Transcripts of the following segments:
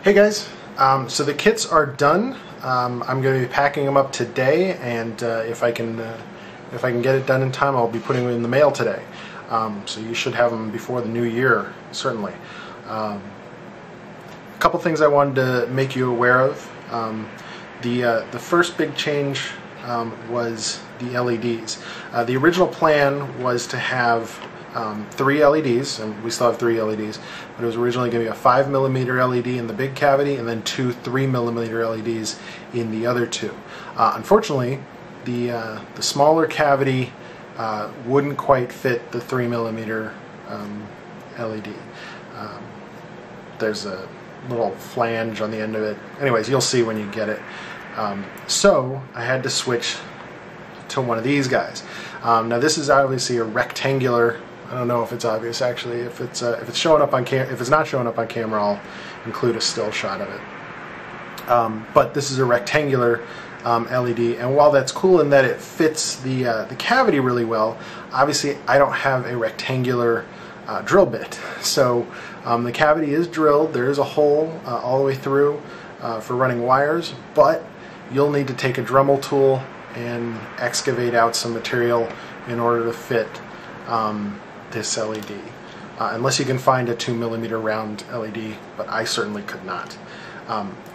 Hey guys, so the kits are done. I'm going to be packing them up today, and if I can get it done in time, I'll be putting them in the mail today. So you should have them before the new year, certainly. A couple things I wanted to make you aware of. The first big change was the LEDs. The original plan was to have 3 LEDs, and we still have 3 LEDs, but it was originally going to be a 5mm LED in the big cavity and then 2 3mm LEDs in the other 2. Unfortunately, the smaller cavity wouldn't quite fit the 3mm LED. There's a little flange on the end of it. Anyways, you'll see when you get it. So I had to switch to one of these guys. Now this is obviously a rectangular. I don't know if it's obvious actually. If it's showing up on if it's not showing up on camera, I'll include a still shot of it. But this is a rectangular LED, and while that's cool in that it fits the cavity really well, obviously I don't have a rectangular drill bit. So the cavity is drilled. There is a hole all the way through for running wires, but you'll need to take a Dremel tool and excavate out some material in order to fit this LED, unless you can find a 2mm round LED, but I certainly could not.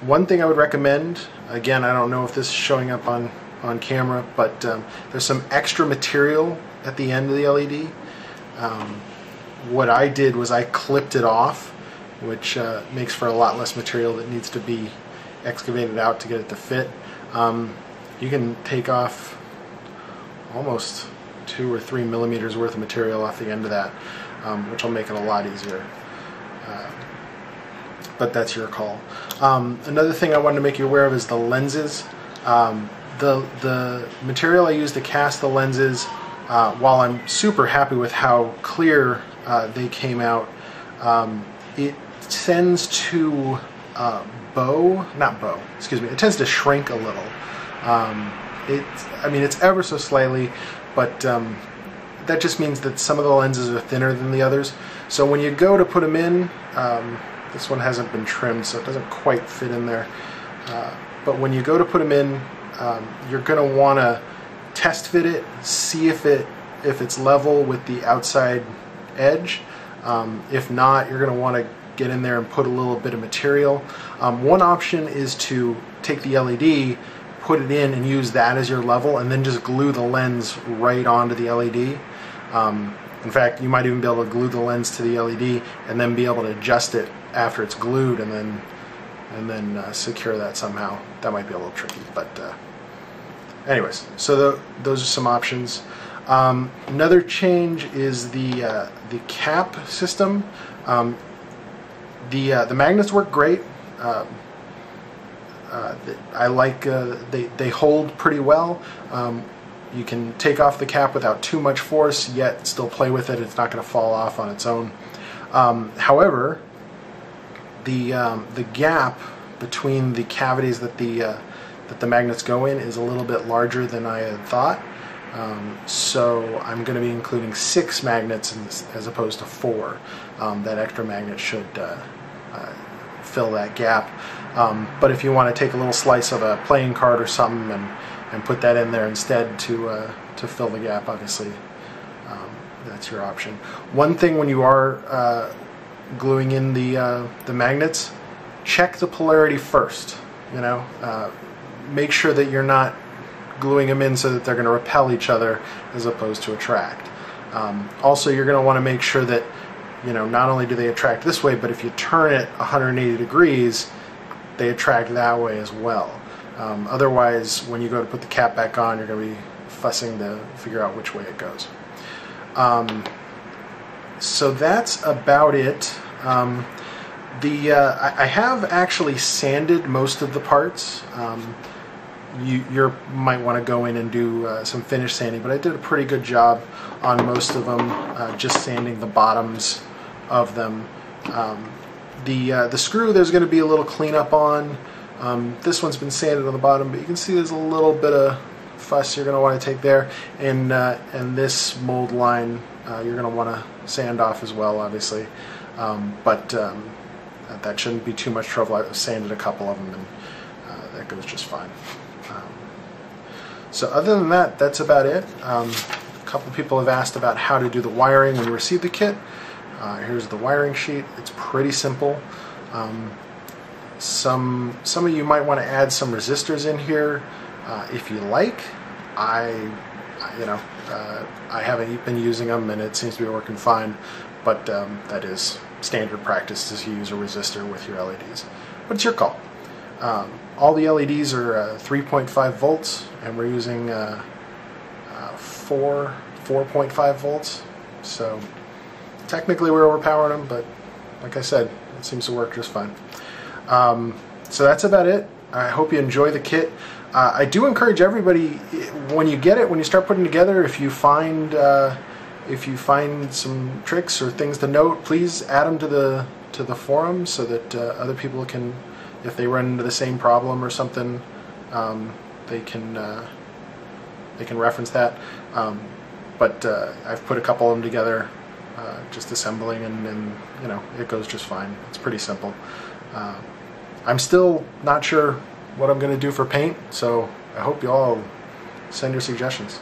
One thing I would recommend, again, I don't know if this is showing up on camera, but there's some extra material at the end of the LED. What I did was I clipped it off, which makes for a lot less material that needs to be excavated out to get it to fit. You can take off almost 2 or 3mm worth of material off the end of that, which will make it a lot easier. But that's your call. Another thing I wanted to make you aware of is the lenses. The material I used to cast the lenses, while I'm super happy with how clear they came out, it tends to it tends to shrink a little. I mean, it's ever so slightly, but that just means that some of the lenses are thinner than the others. So when you go to put them in, this one hasn't been trimmed, so it doesn't quite fit in there. But when you go to put them in, you're going to want to test fit it, see if it's level with the outside edge. If not, you're going to want to get in there and put a little bit of material. One option is to take the LED, put it in and use that as your level, and then just glue the lens right onto the LED. In fact, you might even be able to glue the lens to the LED and then be able to adjust it after it's glued, and then secure that somehow. That might be a little tricky, but anyways, so those are some options. Another change is the cap system. The magnets work great. I like they hold pretty well. You can take off the cap without too much force, yet still play with it. It's not going to fall off on its own. However, the gap between the cavities that the magnets go in is a little bit larger than I had thought. So I'm going to be including 6 magnets as opposed to 4. That extra magnet should fill that gap. But if you want to take a little slice of a playing card or something and put that in there instead to fill the gap, obviously that's your option. One thing when you are gluing in the magnets, check the polarity first. You know, make sure that you're not gluing them in so that they're going to repel each other as opposed to attract. Also, you're going to want to make sure that, you know, not only do they attract this way, but if you turn it 180 degrees, they attract that way as well. Otherwise, when you go to put the cap back on, you're going to be fussing to figure out which way it goes. So that's about it. I have actually sanded most of the parts. You might want to go in and do some finish sanding, but I did a pretty good job on most of them, just sanding the bottoms of them. The screw, there's going to be a little cleanup on. This one's been sanded on the bottom, but you can see there's a little bit of fuss you're going to want to take there, and this mold line you're going to want to sand off as well, obviously. But that shouldn't be too much trouble. I've sanded a couple of them, and that goes just fine. So other than that, that's about it. A couple people have asked about how to do the wiring when you receive the kit. Here's the wiring sheet. It's pretty simple. Some of you might want to add some resistors in here if you like. I haven't been using them, and it seems to be working fine. But that is standard practice to use a resistor with your LEDs. But it's your call. All the LEDs are 3.5 volts, and we're using 4.5 volts. So technically we're overpowering them, but like I said, it seems to work just fine. So that's about it. I hope you enjoy the kit. I do encourage everybody, when you get it, when you start putting together, if you find some tricks or things to note, please add them to the forum so that other people can, if they run into the same problem or something, they can reference that. But I've put a couple of them together, just assembling, and you know, it goes just fine. It's pretty simple. I'm still not sure what I'm going to do for paint, so I hope you all send your suggestions.